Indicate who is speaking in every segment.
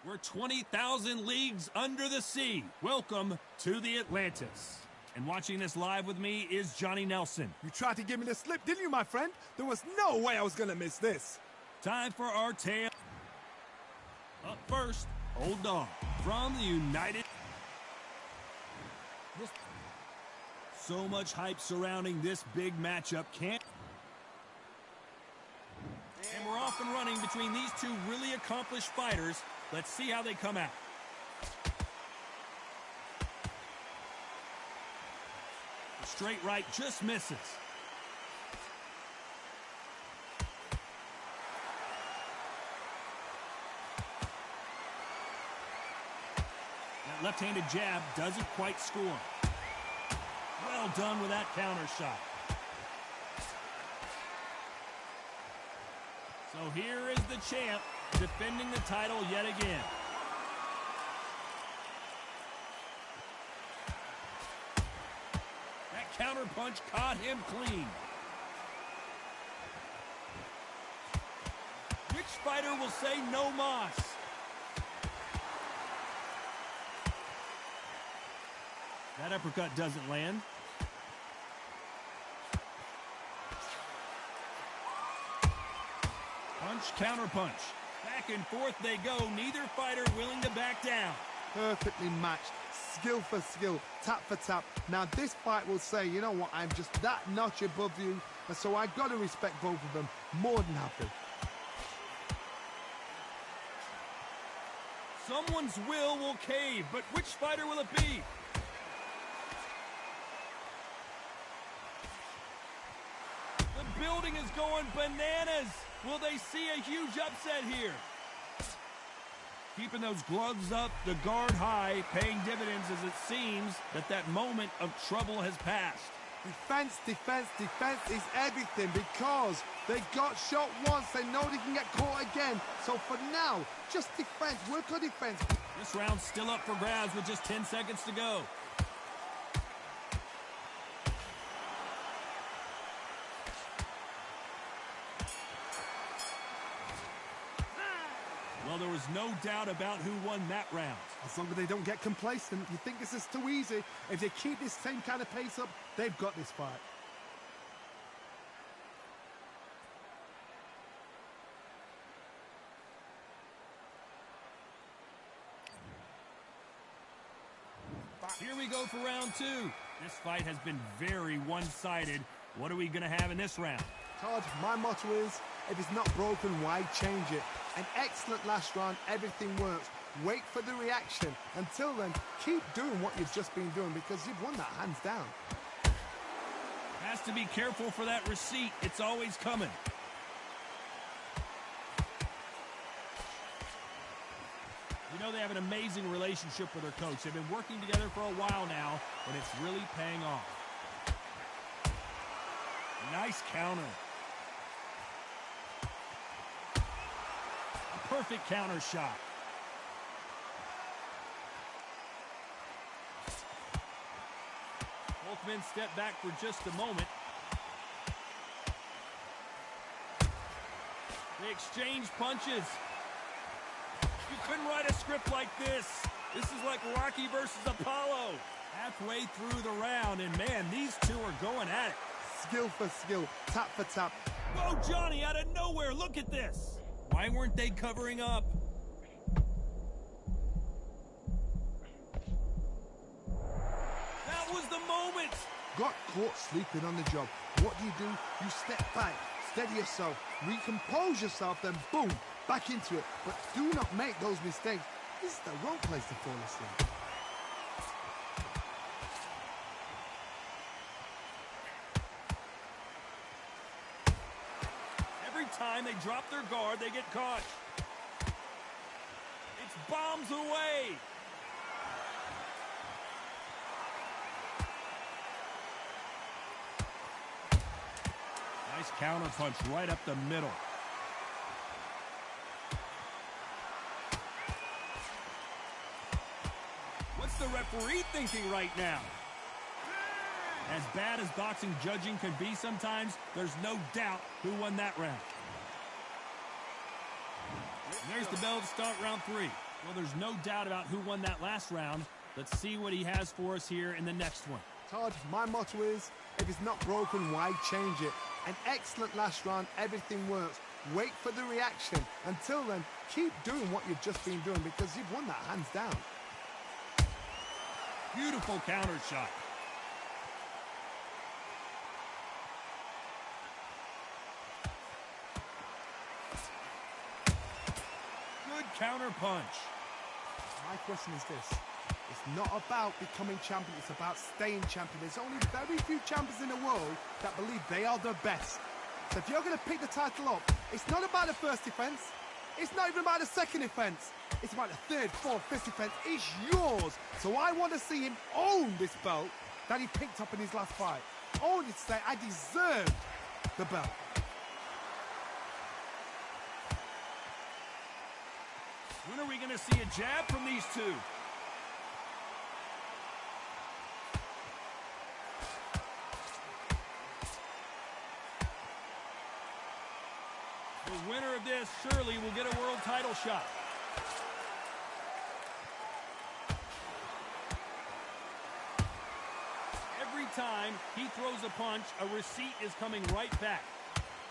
Speaker 1: We're 20,000 leagues under the sea. Welcome to the Atlantis. And watching this live with me is Johnny Nelson.
Speaker 2: You tried to give me the slip, didn't you, my friend? There was no way I was going to miss this.
Speaker 1: Time for our tale. Up first, Old Dog from the United. So much hype surrounding this big matchup. And we're off and running between these two really accomplished fighters. Let's see how they come out. The straight right just misses. That left-handed jab doesn't quite score. Well done with that counter shot. So here is the champ defending the title yet again. That counter punch caught him clean. Which fighter will say no mas? That uppercut doesn't land. Punch, counter punch. Back and forth they go. Neither fighter willing to back down.
Speaker 2: Perfectly matched. Skill for skill. Tap for tap. Now this fight will say, you know what, I'm just that notch above you. And so I've got to respect both of them. More than happy.
Speaker 1: Someone's will cave, but which fighter will it be? The building is going bananas. Will they see a huge upset here? Keeping those gloves up, the guard high, paying dividends as it seems that moment of trouble has passed.
Speaker 2: Defense, defense, defense is everything because they got shot once. They know they can get caught again. So for now, just defense. Work on defense.
Speaker 1: This round's still up for grabs with just 10 seconds to go. Well, there was no doubt about who won that round.
Speaker 2: As long as they don't get complacent, you think this is too easy. If they keep this same kind of pace up, they've got this fight.
Speaker 1: Here we go for round two. This fight has been very one-sided. What are we going to have in this round?
Speaker 2: Todd, my motto is, if it's not broken, why change it? An excellent last round, everything works. Wait for the reaction. Until then, keep doing what you've just been doing because you've won that hands down.
Speaker 1: Has to be careful for that receipt. It's always coming. You know they have an amazing relationship with their coach. They've been working together for a while now, and it's really paying off. Nice counter. A perfect counter shot. Both men step back for just a moment. They exchange punches. You couldn't write a script like this. This is like Rocky versus Apollo. Halfway through the round, and man, these two are going at it.
Speaker 2: Skill for skill, tap for tap.
Speaker 1: Whoa, Johnny, out of nowhere, look at this. Why weren't they covering up? That was the moment.
Speaker 2: Got caught sleeping on the job. What do? You step back, steady yourself, recompose yourself, then boom, back into it. But do not make those mistakes. This is the wrong place to fall asleep.
Speaker 1: Every time they drop their guard, they get caught. It's bombs away. Nice counter punch right up the middle. What's the referee thinking right now? As bad as boxing judging can be sometimes, there's no doubt who won that round. There's the bell to start round 3. Well, there's no doubt about who won that last round. Let's see what he has for us here in the next one.
Speaker 2: Todd, my motto is, if it's not broken, why change it? An excellent last round, everything works. Wait for the reaction. Until then, keep doing what you've just been doing because you've won that hands down.
Speaker 1: Beautiful counter shot. Good counter punch.
Speaker 2: My question is this. It's not about becoming champion, it's about staying champion. There's only very few champions in the world that believe they are the best. So if you're going to pick the title up, it's not about the first defense. It's not even about the second defense. It's about the third, fourth, fifth defense. It's yours. So I want to see him own this belt that he picked up in his last fight. Own it to say, I deserved the belt.
Speaker 1: When are we going to see a jab from these two? The winner of this surely will get a world title shot. Every time he throws a punch, a receipt is coming right back.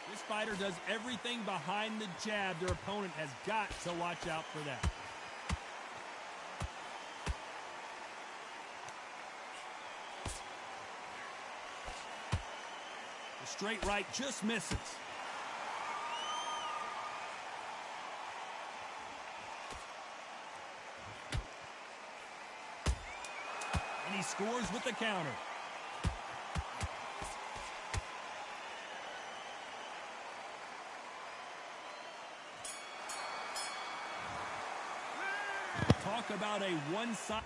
Speaker 1: This fighter does everything behind the jab. Their opponent has got to watch out for that. The straight right just misses. And he scores with the counter. Talk about a one-sided.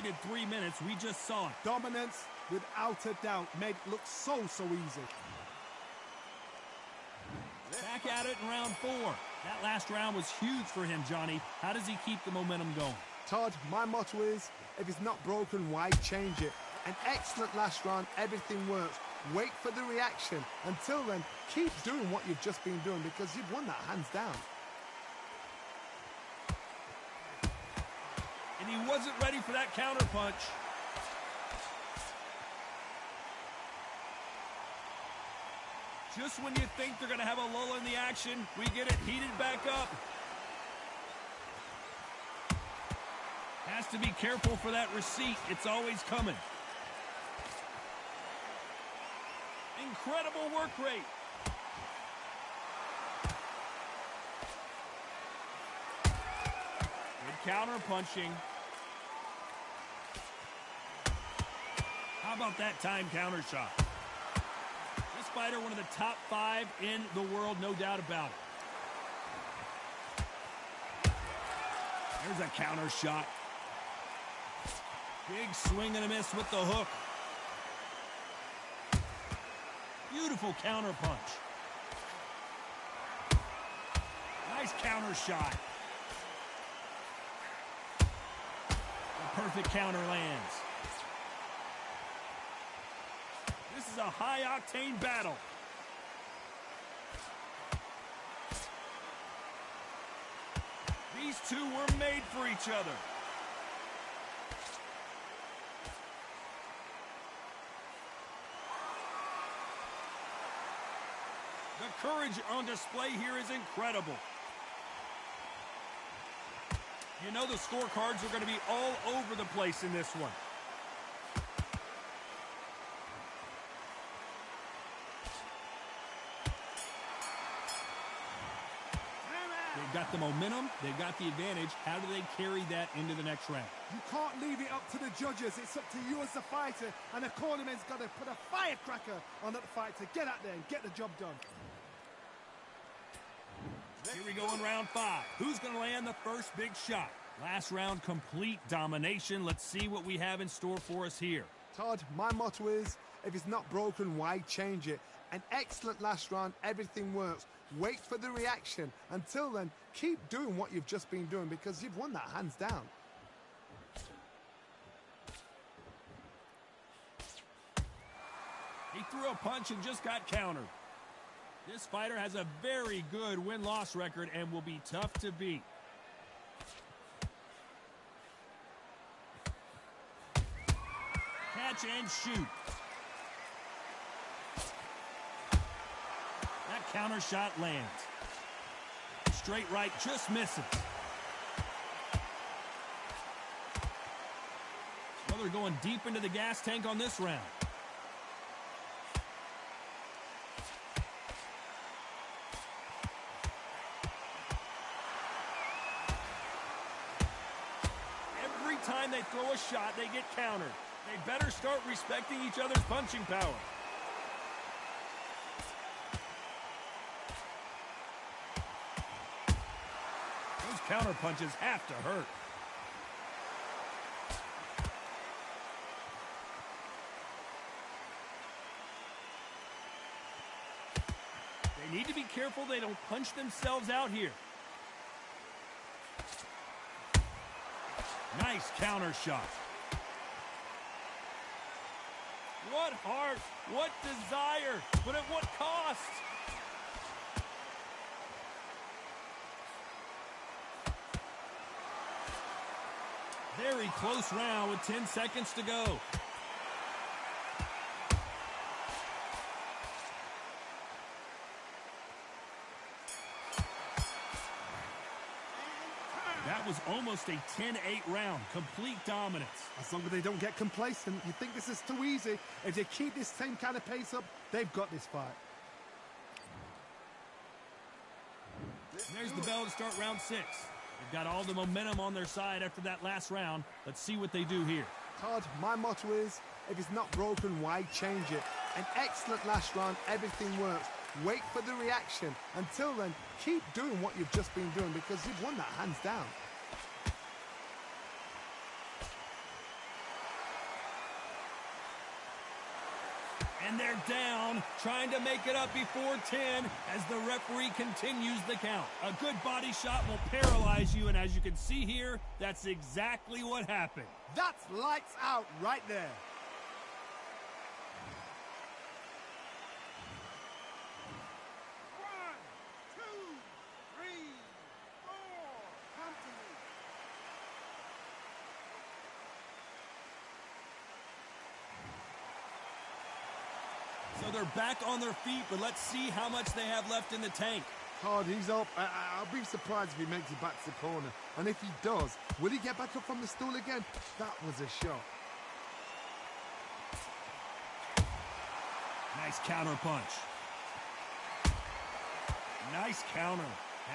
Speaker 1: In 3 minutes, we just saw it.
Speaker 2: Dominance, without a doubt, made it look so easy.
Speaker 1: Back at it in round 4. That last round was huge for him, Johnny. How does he keep the momentum going?
Speaker 2: Todd, my motto is, if it's not broken, why change it? An excellent last round, everything works. Wait for the reaction. Until then, keep doing what you've just been doing because you've won that hands down.
Speaker 1: And he wasn't ready for that counter punch. Just when you think they're going to have a lull in the action, we get it heated back up. Has to be careful for that receipt. It's always coming. Incredible work rate. Good counter punching. How about that time counter shot? This fighter, one of the top 5 in the world, no doubt about it. There's a counter shot. Big swing and a miss with the hook. Beautiful counter punch. Nice counter shot. The perfect counter lands. This is a high-octane battle. These two were made for each other. The courage on display here is incredible. You know the scorecards are going to be all over the place in this one. They've got the momentum, they've got the advantage. How do they carry that into the next round?
Speaker 2: You can't leave it up to the judges. It's up to you as the fighter, and the cornerman's got to put a firecracker on that fight to get out there and get the job done.
Speaker 1: Here we go in round 5. Who's going to land the first big shot? Last round, complete domination. Let's see what we have in store for us here.
Speaker 2: Todd, my motto is, if it's not broken, why change it? An excellent last round, everything works. Wait for the reaction. Until then, keep doing what you've just been doing because you've won that hands down.
Speaker 1: He threw a punch and just got countered. This fighter has a very good win-loss record and will be tough to beat. Catch and shoot. That counter shot lands. Straight right, just misses. Well, they're going deep into the gas tank on this round. Every time they throw a shot, they get countered. They better start respecting each other's punching power. Those counter punches have to hurt. They need to be careful they don't punch themselves out here. Nice counter shot. What heart, what desire, but at what cost? Very close round with 10 seconds to go. That was almost a 10-8 round, complete dominance.
Speaker 2: As long as they don't get complacent, you think this is too easy. If they keep this same kind of pace up, they've got this fight.
Speaker 1: There's the bell to start round 6. They've got all the momentum on their side after that last round. Let's see what they do here.
Speaker 2: Todd, my motto is, if it's not broken, why change it? An excellent last round, everything works. Wait for the reaction. Until then, keep doing what you've just been doing because you've won that hands down.
Speaker 1: And they're down, trying to make it up before 10 as the referee continues the count. A good body shot will paralyze you, and as you can see here, that's exactly what happened.
Speaker 2: That's lights out right there.
Speaker 1: So they're back on their feet, but let's see how much they have left in the tank.
Speaker 2: Todd, he's up. I'll be surprised if he makes it back to the corner. And if he does, will he get back up from the stool again? That was a shot.
Speaker 1: Nice counter punch. Nice counter.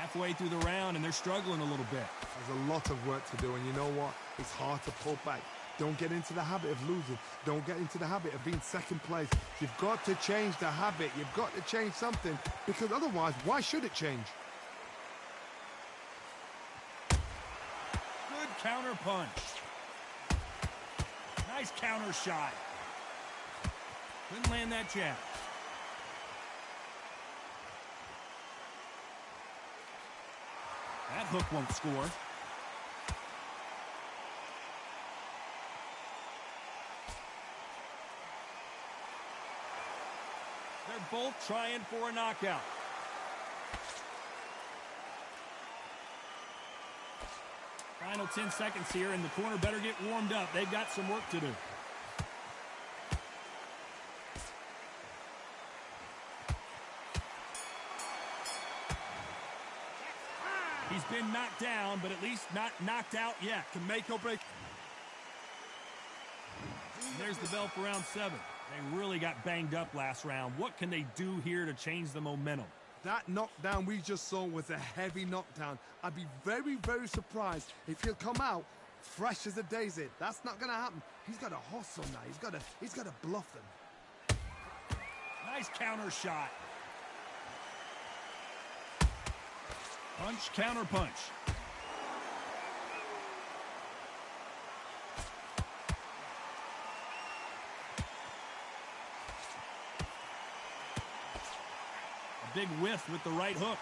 Speaker 1: Halfway through the round, and they're struggling a little bit.
Speaker 2: There's a lot of work to do, and you know what? It's hard to pull back. Don't get into the habit of losing. Don't get into the habit of being second place. You've got to change the habit. You've got to change something, because otherwise, why should it change?
Speaker 1: Good counter punch. Nice counter shot. Couldn't land that jab. That hook won't score. They're both trying for a knockout. Final 10 seconds here, and the corner better get warmed up. They've got some work to do. He's been knocked down, but at least not knocked out yet.
Speaker 2: Can make or break.
Speaker 1: And there's the bell for round 7. They really got banged up last round. What can they do here to change the momentum?
Speaker 2: That knockdown we just saw was a heavy knockdown. I'd be very, very surprised if he'll come out fresh as a daisy. That's not going to happen. He's got a hustle now. He's got to bluff them.
Speaker 1: Nice counter shot. Punch, counter punch. A big whiff with the right hook.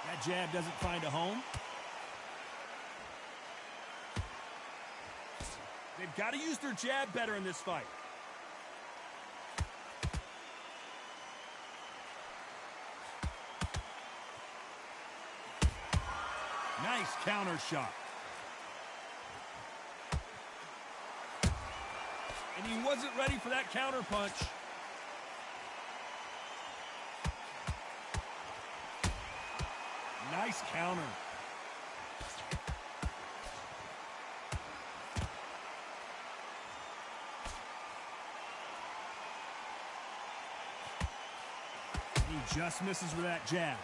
Speaker 1: That jab doesn't find a home. They've got to use their jab better in this fight. Nice counter shot. And he wasn't ready for that counter punch. Nice counter. He just misses with that jab.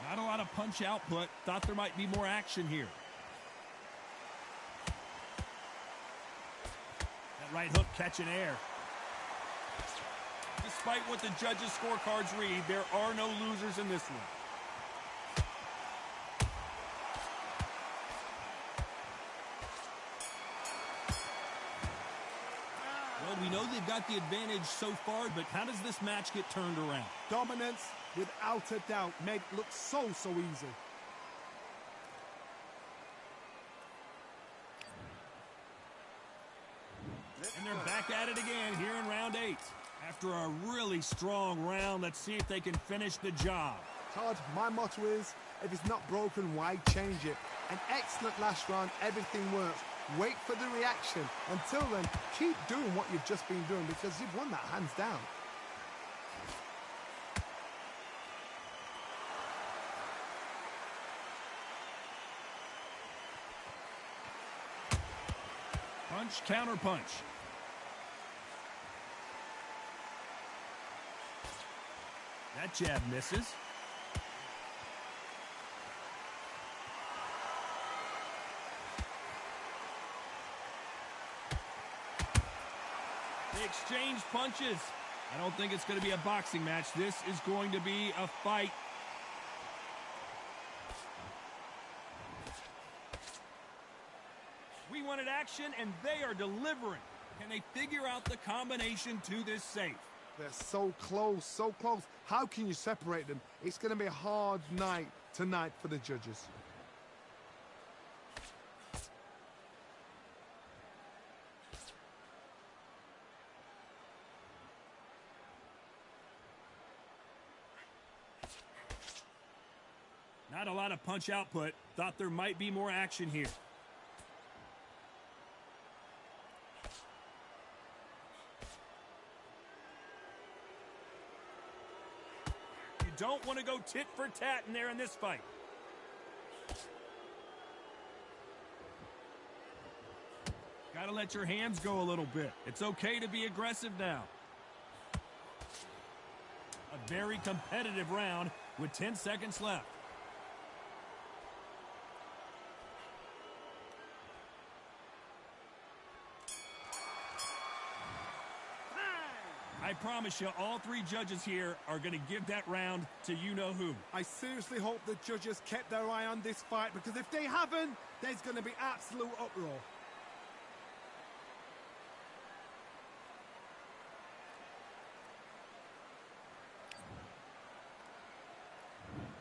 Speaker 1: Not a lot of punch output. Thought there might be more action here. Right hook catching air. Despite what the judges' scorecards read, there are no losers in this one. Well, we know they've got the advantage so far, but how does this match get turned around?
Speaker 2: Dominance, without a doubt, made it look so easy.
Speaker 1: And they're back at it again here in round 8. After a really strong round, let's see if they can finish the job.
Speaker 2: Todd, my motto is, if it's not broken, why change it? An excellent last round, everything works. Wait for the reaction. Until then, keep doing what you've just been doing because you've won that hands down.
Speaker 1: Punch, counter punch. That jab misses. They exchange punches. I don't think it's going to be a boxing match. This is going to be a fight. We wanted action, and they are delivering. Can they figure out the combination to this safe?
Speaker 2: They're so close, so close. How can you separate them? It's going to be a hard night tonight for the judges.
Speaker 1: Not a lot of punch output. Thought there might be more action here. You don't want to go tit for tat in there in this fight. Got to let your hands go a little bit. It's okay to be aggressive now. A very competitive round with 10 seconds left. I promise you, all three judges here are going to give that round to you-know-who.
Speaker 2: I seriously hope the judges kept their eye on this fight, because if they haven't, there's going to be absolute uproar.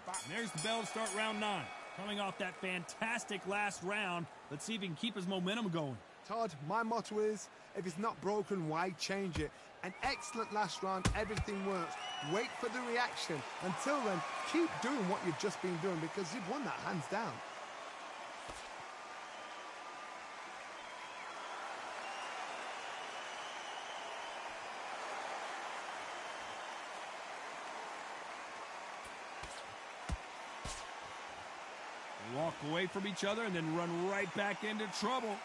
Speaker 1: And there's the bell to start round 9. Coming off that fantastic last round, let's see if he can keep his momentum going.
Speaker 2: Todd, my motto is, if it's not broken, why change it? An excellent last round, everything works. Wait for the reaction. Until then, keep doing what you've just been doing because you've won that hands down.
Speaker 1: They walk away from each other and then run right back into trouble.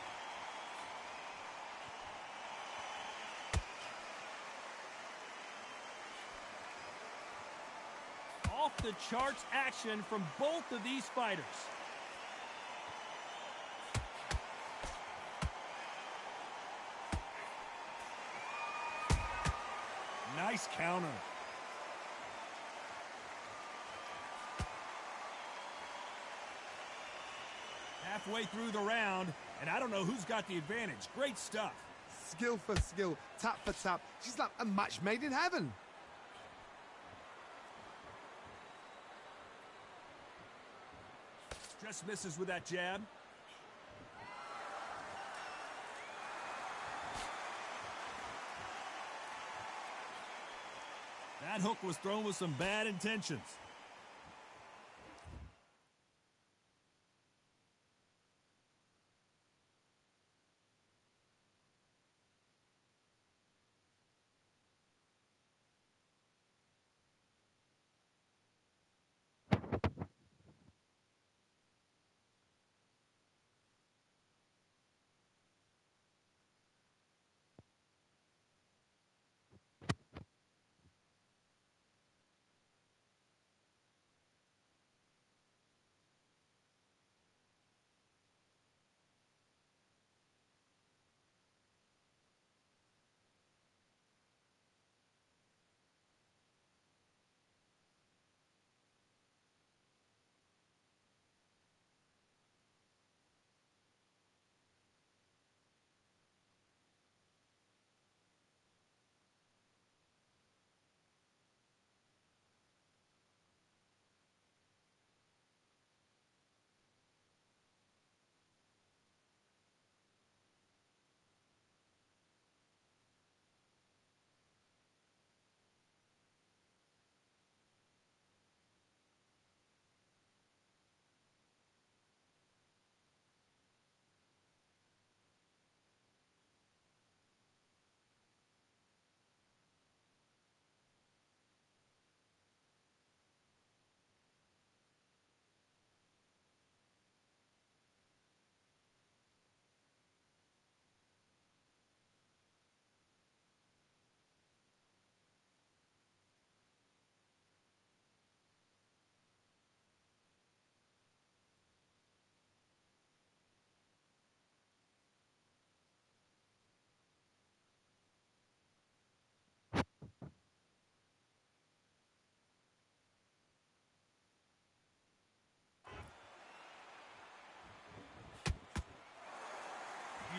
Speaker 1: Off the charts action from both of these fighters. Nice counter. Halfway through the round, and I don't know who's got the advantage. Great stuff.
Speaker 2: Skill for skill, tap for tap. She's like a match made in heaven.
Speaker 1: Just misses with that jab. That hook was thrown with some bad intentions.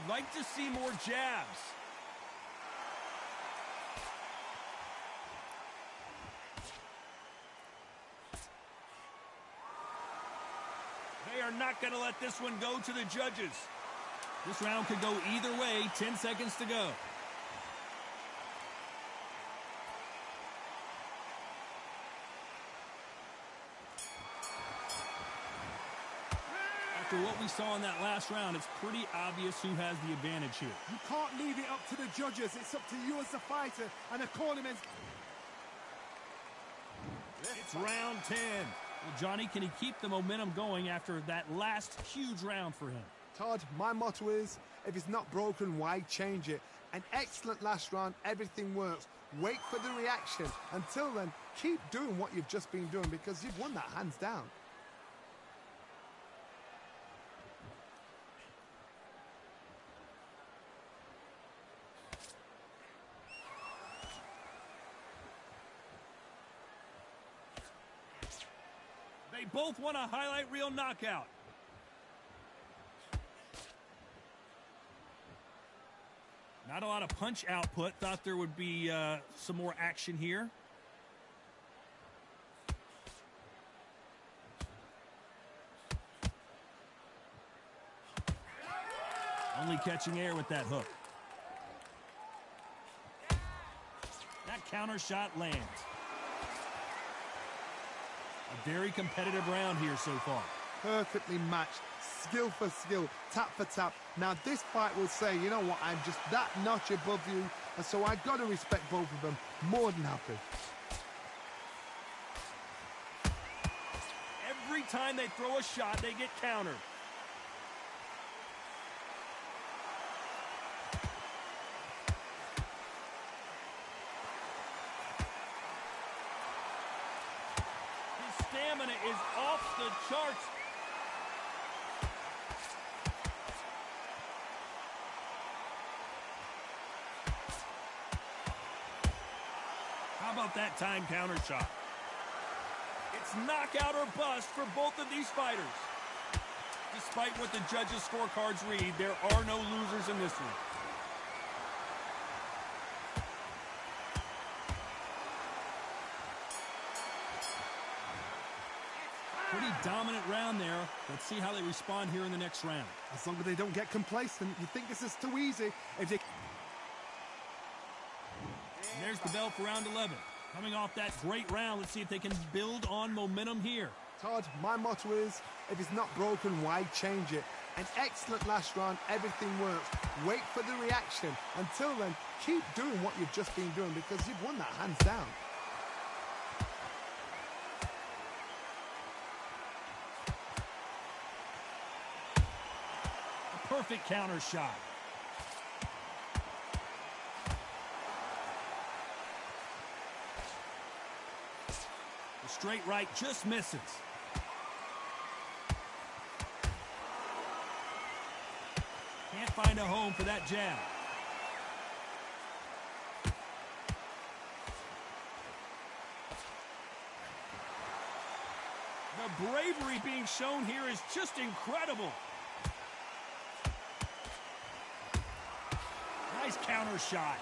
Speaker 1: I'd like to see more jabs. They are not going to let this one go to the judges. This round could go either way. 10 seconds to go. After what we saw in that last round, it's pretty obvious who has the advantage here.
Speaker 2: You can't leave it up to the judges. It's up to you as the fighter and the cornerman.
Speaker 1: It's round 10. Well, Johnny, can he keep the momentum going after that last huge round for him?
Speaker 2: Todd, my motto is, if it's not broken, why change it? An excellent last round, everything works. Wait for the reaction. Until then, keep doing what you've just been doing because you've won that hands down.
Speaker 1: They both want a highlight reel knockout. Not a lot of punch output. Thought there would be some more action here. Only catching air with that hook. That counter shot lands. A very competitive round here so far.
Speaker 2: Perfectly matched, skill for skill, tap for tap. Now this fight will say, you know what, I'm just that notch above you, and so I've got to respect both of them. More than happy.
Speaker 1: Every time they throw a shot, they get countered. Stamina is off the charts. How about that time counter shot? It's knockout or bust for both of these fighters. Despite what the judges' scorecards read, there are no losers in this one. Pretty dominant round there. Let's see how they respond here in the next round.
Speaker 2: As long as they don't get complacent, you think this is too easy. If they...
Speaker 1: And there's the bell for round 11. Coming off that great round, let's see if they can build on momentum here.
Speaker 2: Todd, my motto is, if it's not broken, why change it? An excellent last round, everything works. Wait for the reaction. Until then, keep doing what you've just been doing because you've won that hands down.
Speaker 1: Perfect counter shot. The straight right just misses. Can't find a home for that jab. The bravery being shown here is just incredible. Nice counter shot.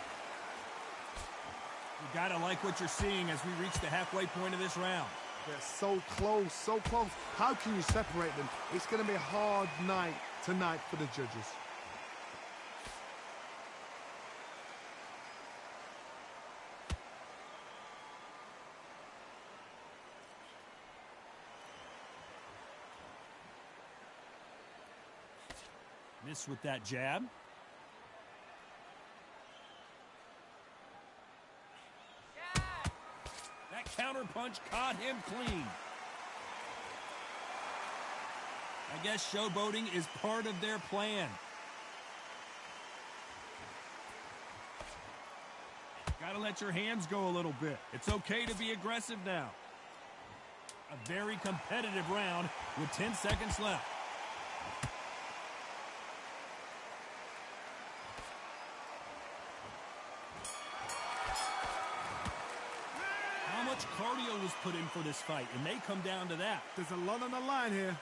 Speaker 1: You gotta like what you're seeing as we reach the halfway point of this round.
Speaker 2: They're so close, so close. How can you separate them? It's gonna be a hard night tonight for the judges.
Speaker 1: Miss with that jab. Counter punch caught him clean. I guess showboating is part of their plan. Gotta let your hands go a little bit. It's okay to be aggressive now. A very competitive round with 10 seconds left. Cardio was put in for this fight. It may come down to that.
Speaker 2: There's a lot on the line here.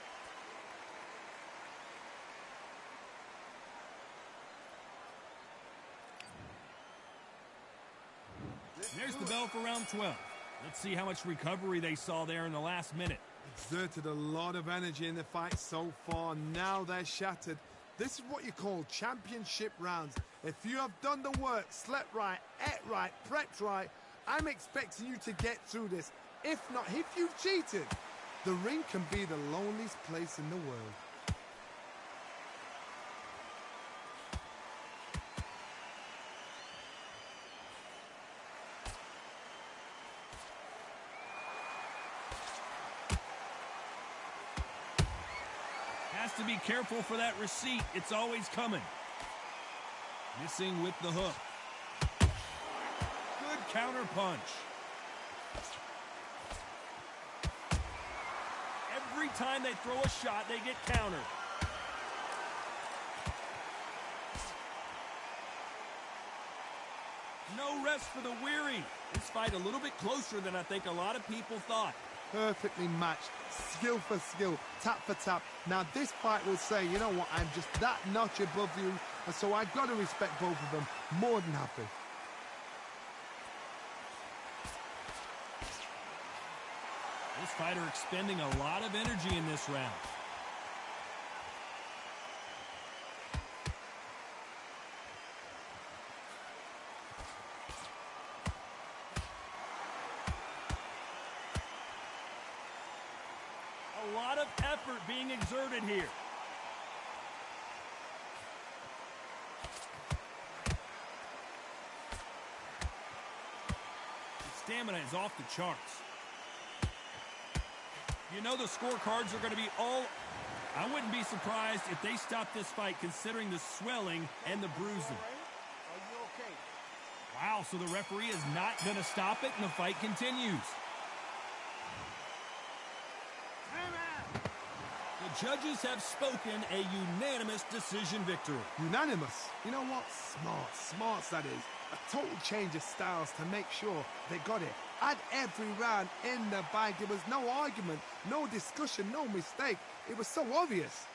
Speaker 1: There's the bell for round 12. Let's see how much recovery they saw there in the last minute.
Speaker 2: Exerted a lot of energy in the fight so far. Now they're shattered. This is what you call championship rounds. If you have done the work, slept right, ate right, prepped right, I'm expecting you to get through this. If not, if you've cheated, the ring can be the loneliest place in the world.
Speaker 1: Has to be careful for that receipt. It's always coming. Missing with the hook. Good counter punch. Every time they throw a shot, they get countered. No rest for the weary. This fight a little bit closer than I think a lot of people thought.
Speaker 2: Perfectly matched, skill for skill, tap for tap. Now this fight will say, you know what, I'm just that notch above you, and so I've got to respect both of them. More than happy.
Speaker 1: This fighter expending a lot of energy in this round. A lot of effort being exerted here. His stamina is off the charts. You know the scorecards are going to be all... I wouldn't be surprised if they stop this fight considering the swelling and the bruising.
Speaker 3: Are you okay?
Speaker 1: Wow, so the referee is not going to stop it and the fight continues. The judges have spoken, a unanimous decision victory.
Speaker 2: Unanimous? You know what? Smarts that is. A total change of styles to make sure they got it. Had every round in the bag. There was no argument, no discussion, no mistake. It was so obvious.